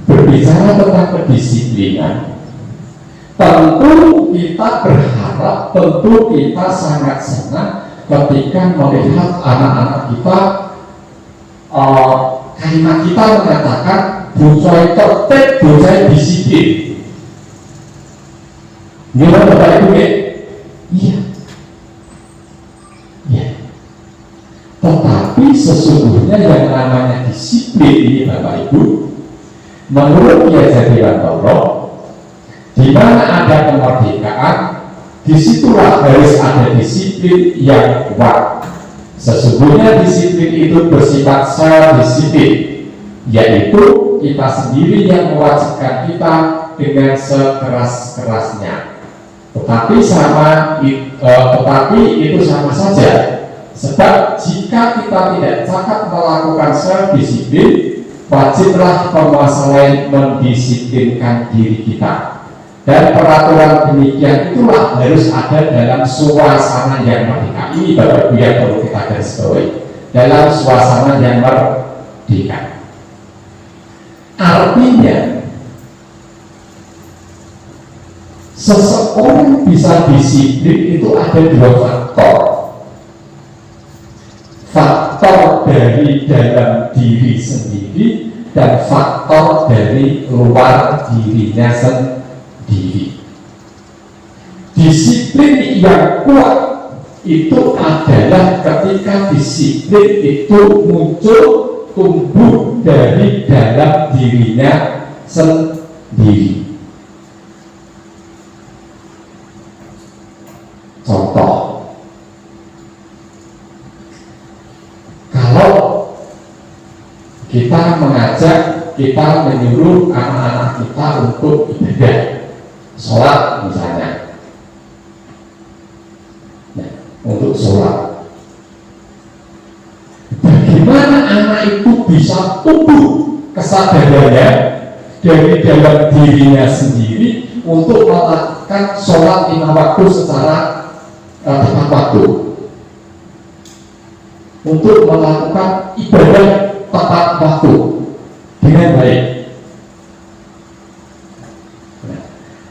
Berbicara tentang kedisiplinan, tentu kita berharap, tentu kita sangat senang ketika melihat anak-anak kita kalimat kita mengatakan bocah tertib, bocah disiplin. Gimana Bapak Ibu ya? Iya. Tetapi sesungguhnya yang namanya disiplin ini Bapak Ibu, menurut Kiai Jatiwandono, di mana ada kemerdekaan, disitulah harus ada disiplin yang kuat. Sesungguhnya disiplin itu bersifat self-disiplin, yaitu kita sendiri yang mewajibkan kita dengan sekeras-kerasnya. Tetapi itu sama saja. Sebab jika kita tidak cakap melakukan self-disiplin, wajiblah penguasa lain mendisiplinkan diri kita. Dan peraturan demikian itulah harus ada dalam suasana yang merdeka. Ini Bapak Ibu yang perlu kita garis bawahi. Dalam suasana yang merdeka. Artinya, seseorang bisa disiplin itu ada dua faktor. Faktor dari dalam diri sendiri dan faktor dari luar dirinya sendiri. Disiplin yang kuat itu adalah ketika disiplin itu muncul, tumbuh dari dalam dirinya sendiri. Contoh, kalau kita mengajak, kita menyuruh anak-anak kita untuk ibadah, sholat misalnya, nah, untuk sholat, bagaimana anak itu bisa tumbuh kesadarannya dari dalam dirinya sendiri untuk melakukan sholat 5 waktu secara tepat waktu, untuk melakukan ibadah tepat waktu dengan baik.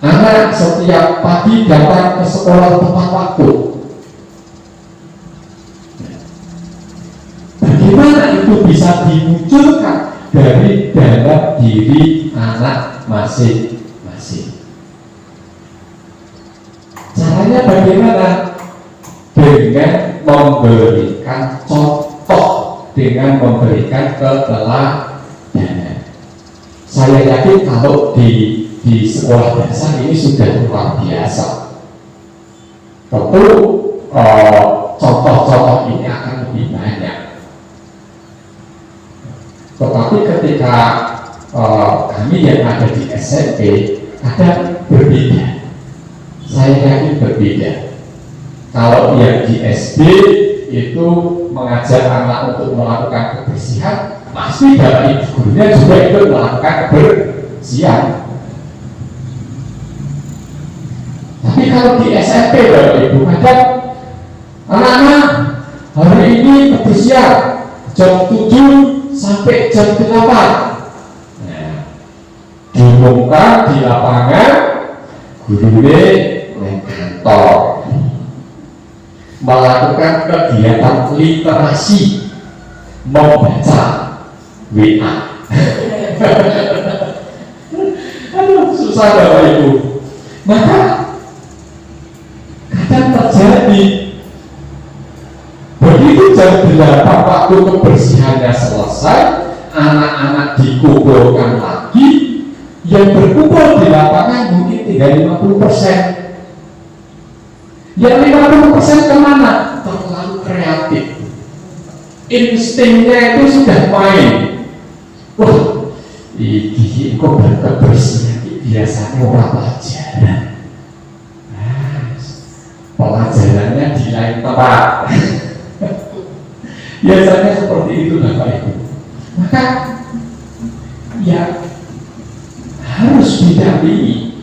Anak setiap pagi datang ke sekolah tepat waktu. Bagaimana itu bisa dimunculkan dari dalam diri anak masing-masing? Caranya bagaimana? Dengan memberikan contoh, dengan memberikan keteladanan. Saya yakin kalau di sekolah dasar ini sudah luar biasa. Tentu contoh-contoh ini akan lebih banyak. Tetapi ketika kami yang ada di SMP ada berbeda. Saya yakin berbeda. Kalau yang di SD itu mengajar anak untuk melakukan kebersihan, pasti Bapak Ibu gurunya juga ikut melakukan kebersihan. Tapi kalau di SMP Bapak Ibu kadang anak-anak hari ini kebersihan jam 7 sampai jam 8. Nah, diumumkan di lapangan, gurunya naik kantor melakukan kegiatan literasi, membaca WA. Aduh, susah Bapak Ibu. Maka kadang terjadi begitu jam 8 waktu kebersihannya selesai, anak-anak dikumpulkan lagi, yang berkumpul di lapangan mungkin tinggal 50%. Yang 50% kemana? Terlalu kreatif. Instingnya itu sudah main. Wah, ini kok berkebersihan biasanya orang pelajaran. Pelajarannya di lain tempat. Biasanya seperti itu Bapak Ibu. Maka ya harus didampingi,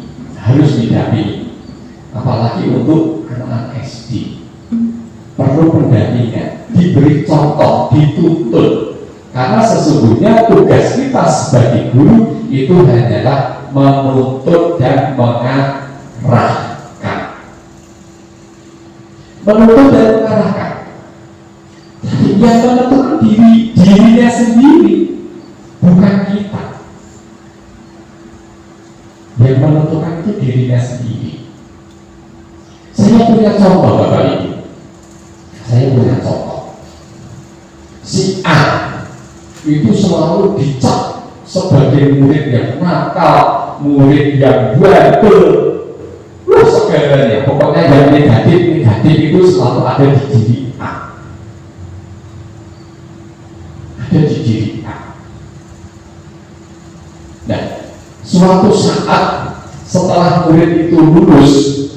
apalagi untuk anak-anak SD. Perlu pendampingan, diberi contoh, dituntut. Karena sesungguhnya tugas kita sebagai guru itu hanyalah menuntut dan mengarahkan. Menuntut dan mengarahkan. Yang menentukan dirinya sendiri, bukan kita. Yang menentukan itu dirinya sendiri. Saya punya contoh Bapak Ibu. Saya punya contoh. Si A itu selalu dicap sebagai murid yang nakal, murid yang bandel, segalanya. Pokoknya yang negatif itu selalu ada di diri A. Ada di diri A. Nah, suatu saat setelah murid itu lulus,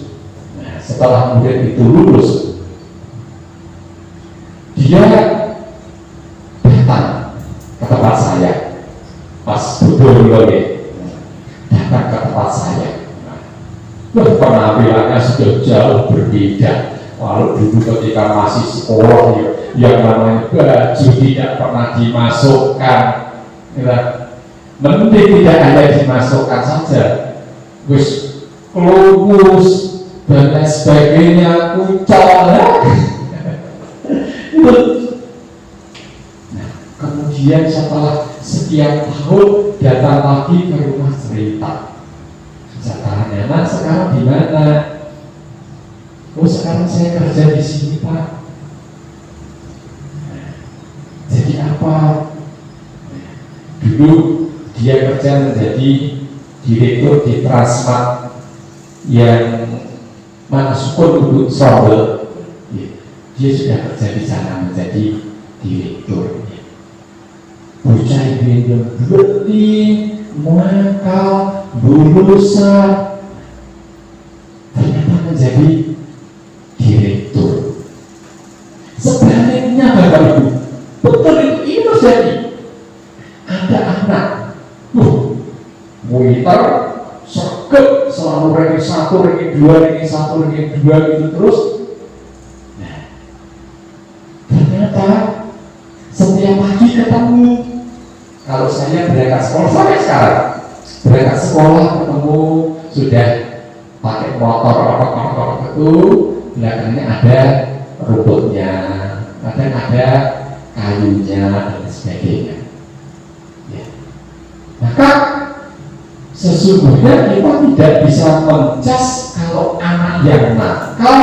dia datang ke tempat saya pas betul datang ke tempat saya. Penampilannya sudah jauh berbeda. Walau dulu ketika masih sekolah yang namanya baju tidak pernah dimasukkan, mending tidak hanya dimasukkan saja, wis kelupus dan lain sebagainya, kucol. Nah, kemudian setelah sekian tahun datang lagi ke rumah cerita. Saya tanya, sekarang di mana? Oh, sekarang saya kerja di sini, Pak. Jadi apa? Dulu dia kerja menjadi direktur di Transmart yang mana sukun untuk Sobel. Dia sudah kerja di sana menjadi direktur. Bocah ini berarti nakal, berusaha, ternyata menjadi direktur. Sebaliknya Bapak Ibu, betul itu ini terjadi. Ada anak, muiter, sergap, selalu ranking 1, ranking 2, ranking 1, ranking 2 gitu terus. Nah, ternyata setiap pagi ketemu. Kalau saya berangkat sekolah sampai sekarang, berangkat sekolah ketemu sudah pakai motor itu, belakangnya ada rumputnya, kadang ada kayunya dan sebagainya. Ya. Maka sesungguhnya kita tidak bisa mencas kalau anak yang nakal,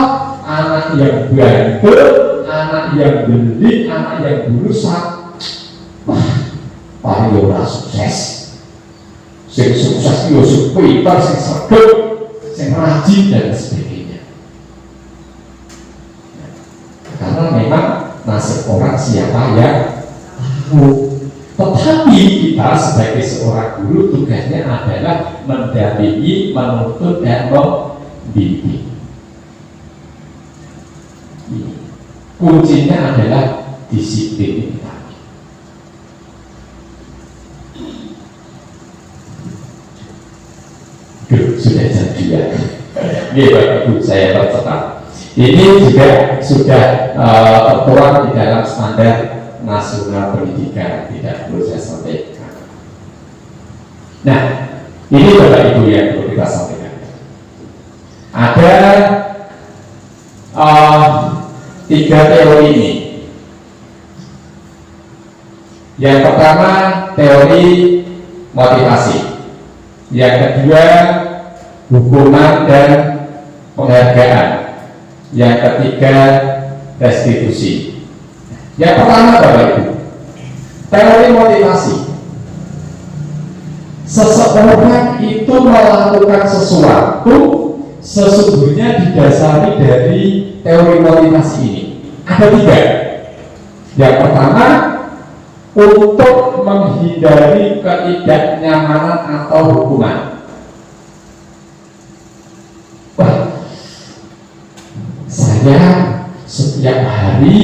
anak yang bandel, anak yang beli, anak yang berusaha, paling ora sukses. Sing sukses itu sing pintar, sing sergap, sing rajin dan sebagainya. Karena memang nasib orang siapa yang tahu. Tetapi kita sebagai seorang guru tugasnya adalah mendampingi, menuntut dan membimbing. Kuncinya adalah disiplin kita. Sudah jam 2. Ini Bapak Ibu saya percepat. Ini juga sudah tertuang di dalam standar nasional pendidikan, tidak perlu saya sampaikan. Nah, ini Bapak Ibu yang perlu kita sampaikan. Ada 3 teori ini. Yang pertama teori motivasi, yang kedua hukuman dan penghargaan, yang ketiga restitusi. Yang pertama Bapak Ibu, teori motivasi. Seseorang itu melakukan sesuatu sesungguhnya didasari dari teori motivasi ini. Ada 3. Yang pertama, untuk menghindari ketidaknyamanan atau hukuman. Wah, saya setiap hari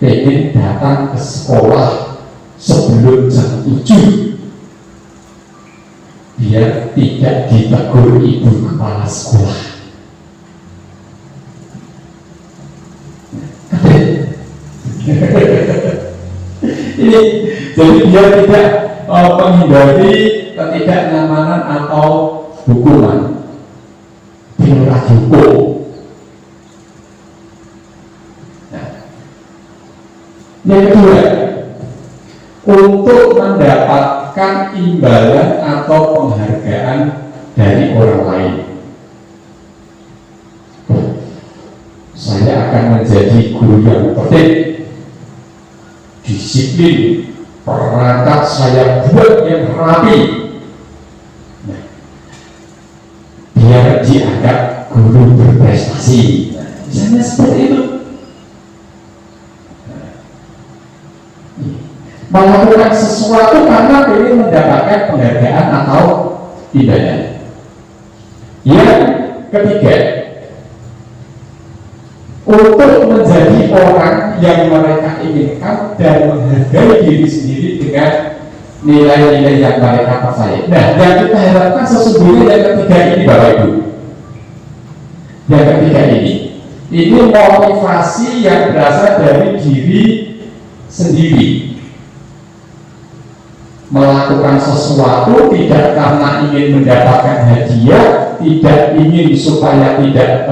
pengen datang ke sekolah sebelum jam 7 biar tidak ditegur ibu kepala sekolah. Ini jadi biar tidak menghindari ketidaknyamanan atau hukuman, biar dihukum. Nah, yang kedua, untuk mendapatkan imbalan atau penghargaan dari orang lain. Saya akan menjadi guru yang tertib, disiplin, perangkat saya buat yang rapi. Nah, biar dianggap guru berprestasi. Nah, misalnya seperti itu. Melakukan sesuatu karena ingin mendapatkan penghargaan atau imbalan. Yang ketiga, untuk menjadi orang yang mereka inginkan dan menghargai diri sendiri dengan nilai-nilai yang mereka percaya. Nah, yang kita harapkan sesungguhnya yang ketiga ini Bapak Ibu. Yang ketiga ini motivasi yang berasal dari diri sendiri. Melakukan sesuatu tidak karena ingin mendapatkan hadiah, tidak ingin supaya tidak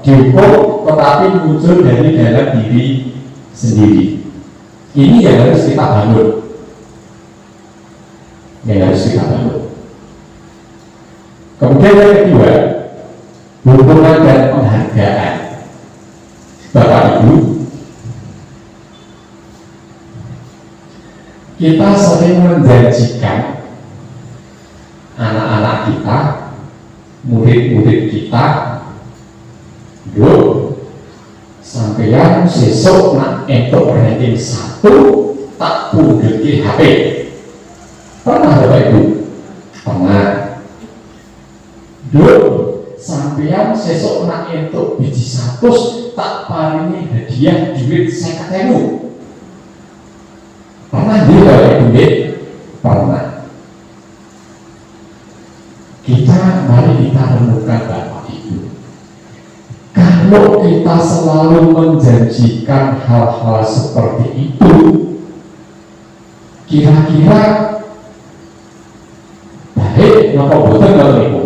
dihukum, tetapi muncul dari dalam diri sendiri. Ini yang harus kita bangun. Yang harus kita bangun. Kemudian yang kedua, hubungan dan penghargaan. Bapak Ibu, kita sering menjanjikan anak-anak kita, murid-murid kita, yuk sampeyan sesuk nak entuk ranking 1 tak punggulke HP. Pernah Bapak Ibu? Pernah. Yuk sampeyan sesuk nak entuk biji 100 tak paringi hadiah duit 50.000. Pernah dia Bapak Ibu? Pernah. Mari kita renungkan Bapak Ibu. Kalau kita selalu menjanjikan hal-hal seperti itu, kira-kira baik apa boten Bapak Ibu?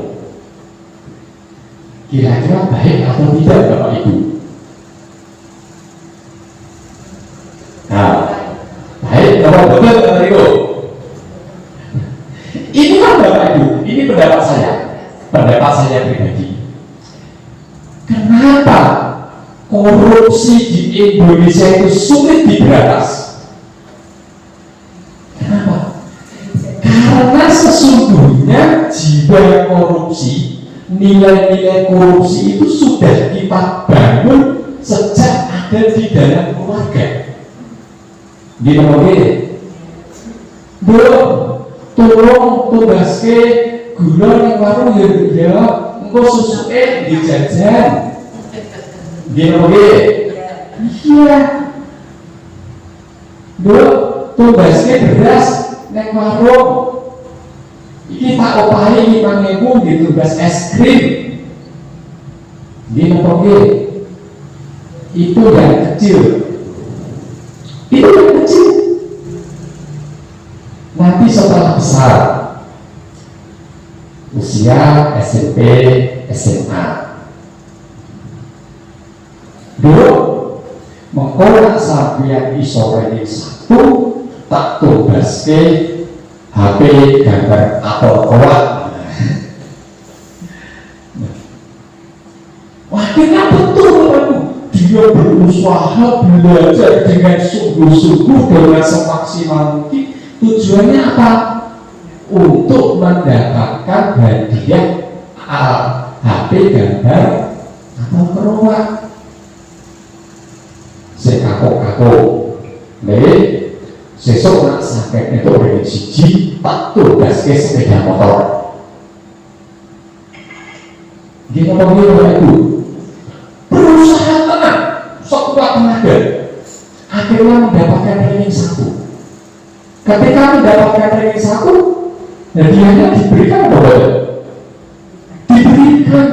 Kira-kira baik atau tidak Bapak Ibu? Nah, baik apa boten Bapak Ibu? Ini kan Bapak Ibu, ini pendapat saya pribadi. Kenapa korupsi di Indonesia itu sulit diberantas? Kenapa? Karena sesungguhnya jiwa korupsi, nilai-nilai korupsi itu sudah kita bangun sejak ada di dalam keluarga. Gitu oke? Belum tolong tugaske gula yang warung ya engko susuke dijajan. Gitu oke? Iya. Belum tugaske beras neng warung. Iki tak opahi 5.000 di tugas es krim. Gitu oke? Itu yang kecil. Itu yang kecil. Nanti setelah besar, usia SMP, SMA, dulu mengkolak sampeyan iso ranking 1 tak tugaske HP gambar apel kolak. Wah, kita betul Bapak Ibu. dia berusaha belajar dengan sungguh-sungguh dengan semaksimal mungkin. Tujuannya apa? Untuk mendapatkan hadiah HP gambar atau keruak. Sekakok-kakok sesuk nak sampai itu orang siji tak tugas ke sepeda motor. Kita panggil itu berusaha tenang sekuat tenaga, akhirnya mendapatkan ranking 1. Ketika mendapatkan ranking 1, hadiahnya diberikan kepada diberikan.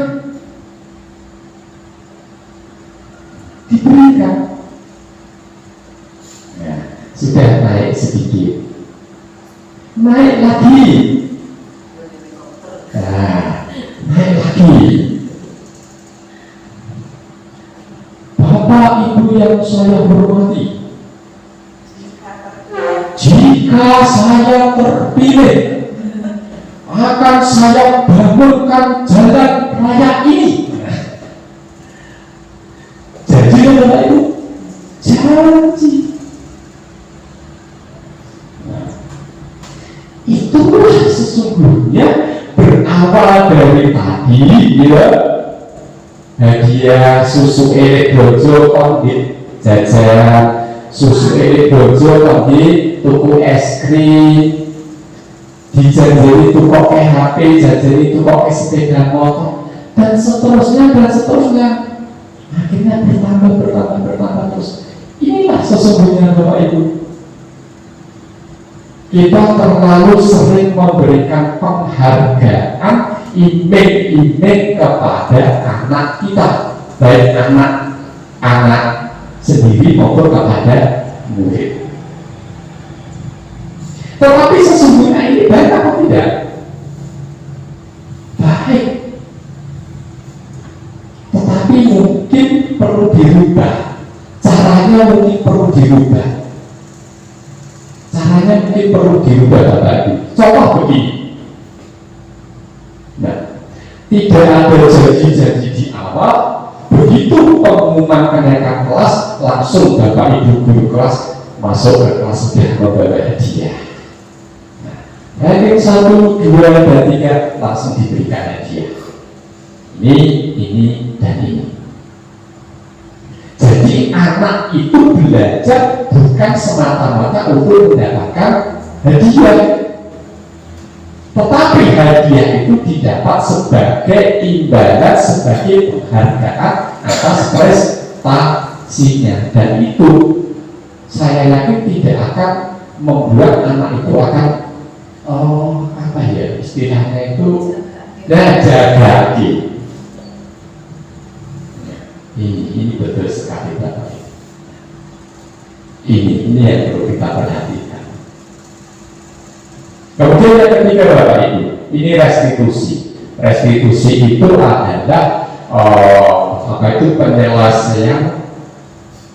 Nah, sudah naik sedikit, naik lagi, naik lagi. Bapak Ibu yang saya hormati, jika saya terpilih, akan saya bangunkan jalan raya ini. Jadi Bapak Ibu, janji. Itulah sesungguhnya berawal dari tadi, ya. Hadiah susu elek bojo kondit jajan, susu elek bojo kondit tuku es krim, dijanjeni tuku HP, janjeni tuku sepeda motor, dan seterusnya. Akhirnya bertambah terus. Inilah sesungguhnya Bapak Ibu, kita terlalu sering memberikan penghargaan, iming-iming kepada anak kita, baik anak sendiri maupun kepada murid. Tetapi sesungguhnya ini baik apa tidak? Baik. Tetapi mungkin perlu dirubah. Caranya mungkin perlu dirubah. Bapak Ibu. Contoh begini. Nah, tidak ada janji-janji di awal. Begitu pengumuman kenaikan kelas, langsung Bapak Ibu guru kelas masuk ke kelas sudah membawa hadiah. Ranking 1, 2, dan 3 langsung diberikan hadiah. Ini, dan ini. Jadi anak itu belajar bukan semata-mata untuk mendapatkan hadiah, tetapi hadiah itu didapat sebagai imbalan, sebagai penghargaan atas prestasinya. Dan itu saya yakin tidak akan membuat anak itu akan istilahnya itu jaga diri. Ini betul sekali Bapak. Ini yang perlu kita perhatikan. Kemudian yang ketiga Bapak Ibu, ini restitusi. Restitusi itu adalah penyelesaian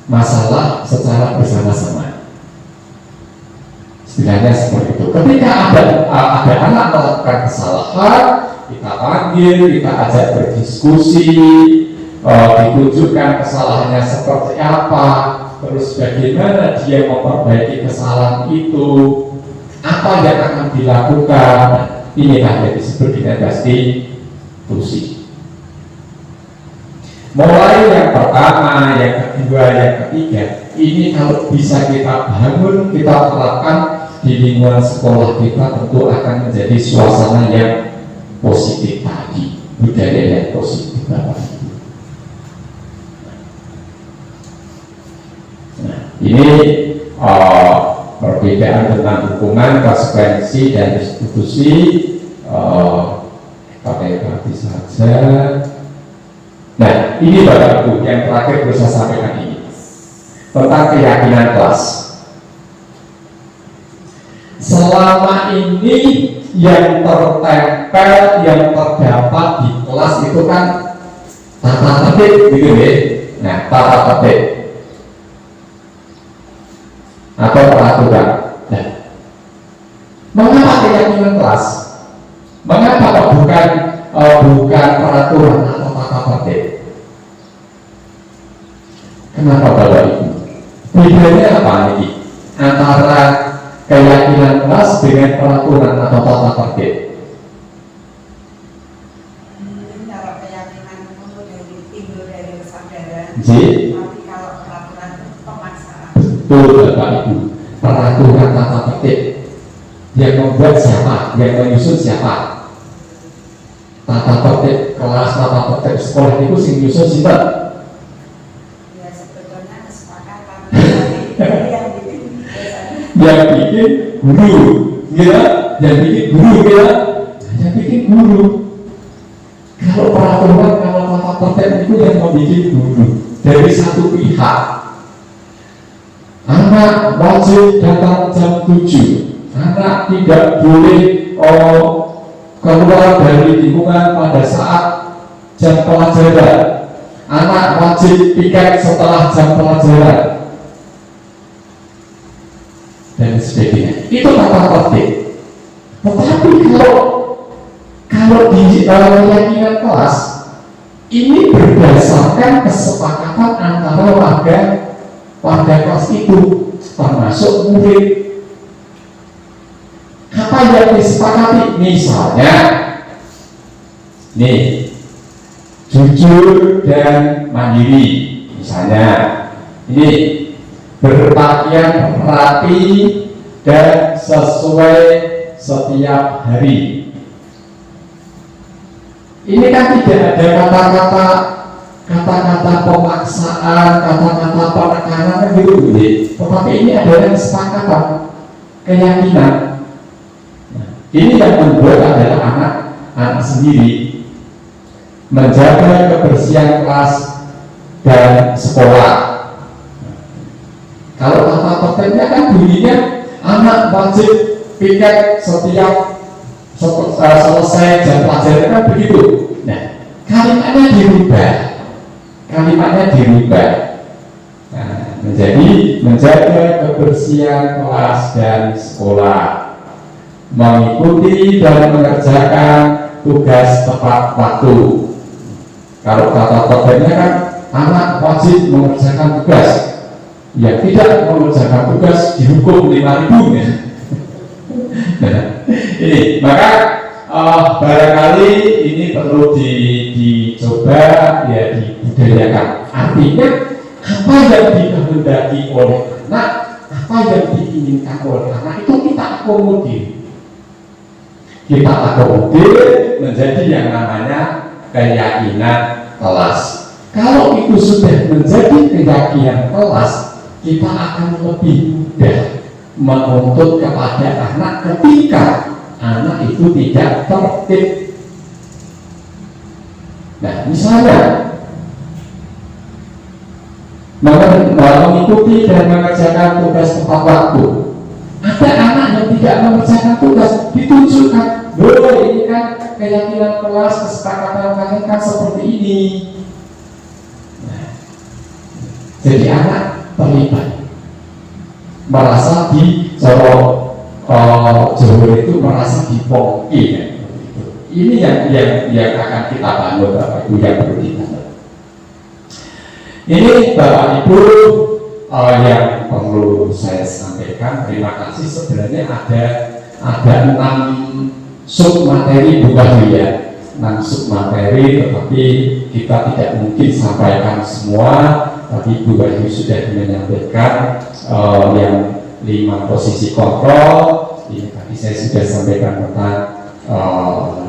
masalah secara bersama-sama. Istilahnya seperti itu. Ketika ada anak melakukan kesalahan, kita panggil, kita ajak berdiskusi, ditunjukkan kesalahannya seperti apa, terus bagaimana dia memperbaiki kesalahan itu, apa yang akan dilakukan. Inilah yang disebut dengan restitusi. Mulai yang pertama, yang kedua, yang ketiga, ini kalau bisa kita bangun, kita terapkan di lingkungan sekolah kita, tentu akan menjadi suasana yang positif tadi, budaya yang positif Bapak. Ini perbedaan tentang hukuman, konsekuensi, dan restitusi. Pakai berarti saja. Nah, ini Bapak Ibu yang terakhir perlu saya sampaikan ini tentang keyakinan kelas. Selama ini yang tertempel, yang terdapat di kelas itu kan tata tertib, gitu ya. Nah, tata tertib atau peraturan. Nah, mengapa keyakinan kelas? Mengapa bukan peraturan atau tata tertib? Kenapa Bapak Ibu? Bedanya apa ini? Antara keyakinan kelas dengan peraturan atau tata tertib. Kalau keyakinan itu timbul dari kesadaran, Jadi, tapi kalau peraturan itu pemaksaan. betul Bapak Ibu, peraturan tata tertib yang membuat siapa, yang menyusun siapa. Tata tertib kelas, tata tertib sekolah itu sing nyusun siapa? Ya sebetulnya kesepakatan yang bikin biasanya. Yang bikin guru, ya, yang bikin guru, ya, yang bikin guru. Kalau peraturan, kalau tata tertib itu yang membuat guru dari satu pihak. Anak wajib datang jam 7. Anak tidak boleh keluar dari lingkungan pada saat jam pelajaran. Anak wajib piket setelah jam pelajaran dan sebagainya. Itu tata tertib. Tetapi kalau di keyakinan kelas ini berdasarkan kesepakatan antara warga kelas itu, termasuk murid. Apa yang disepakati? Misalnya, nih, jujur dan mandiri. Misalnya, ini berpakaian rapi dan sesuai setiap hari. Ini kan tidak ada kata-kata pemaksaan, kata-kata penekanan gitu, tetapi ini adalah kesepakatan, keyakinan. Nah, ini yang membuat adalah anak sendiri menjaga kebersihan kelas dan sekolah. Kalau tata tertibnya kan bunyinya anak wajib piket setiap selesai jam pelajaran kan begitu. Nah, kalimatnya dirubah. Nah, menjadi menjaga kebersihan kelas dan sekolah, mengikuti dan mengerjakan tugas tepat waktu. Kalau tata tertibnya kan anak wajib mengerjakan tugas, yang tidak mengerjakan tugas dihukum 5.000 ya. Nah, ini maka barangkali ini perlu dicoba ya, dibudayakan. Artinya apa yang dikehendaki oleh anak, apa yang diinginkan oleh anak itu kita akomodir menjadi yang namanya keyakinan kelas. Kalau itu sudah menjadi keyakinan kelas, kita akan lebih mudah menuntut kepada anak ketika anak itu tidak tertib. Nah, misalnya mengikuti dan mengerjakan tugas tepat waktu. Ada anak yang tidak mengerjakan tugas, ditunjukkan, loh ini kan keyakinan kelas, kesepakatan kalian kan seperti ini. Nah, jadi anak terlibat, merasa di Jawa itu merasa dipongki ya. Ini yang akan kita bangun Bapak Ibu, yang perlu dibangun. Ini Bapak Ibu yang perlu saya sampaikan. Terima kasih. Sebenarnya ada 6 sub materi bukan ya, 6 sub materi, tetapi kita tidak mungkin sampaikan semua. Tapi Bu Wahyu sudah menyampaikan yang 5 posisi kontrol. Ini tadi saya sudah sampaikan tentang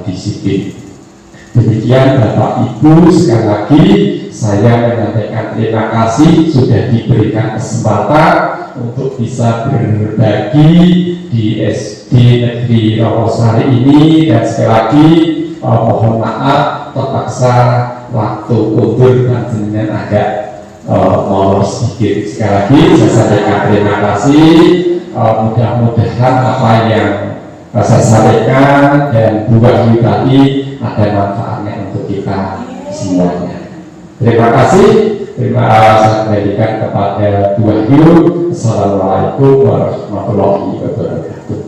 disiplin. Demikian Bapak Ibu, sekali lagi saya menyampaikan terima kasih sudah diberikan kesempatan untuk bisa berbagi di SD Negeri Rawasari ini, dan sekali lagi mohon maaf terpaksa waktu undur panjenengan agak molor sedikit. Sekali lagi saya sampaikan terima kasih. Mudah-mudahan apa yang saya sampaikan dan Bu Wahyu tadi ada manfaatnya untuk kita semuanya. Terima kasih. Terima kasih kembalikan kepada Bu Wahyu. Assalamualaikum warahmatullahi wabarakatuh.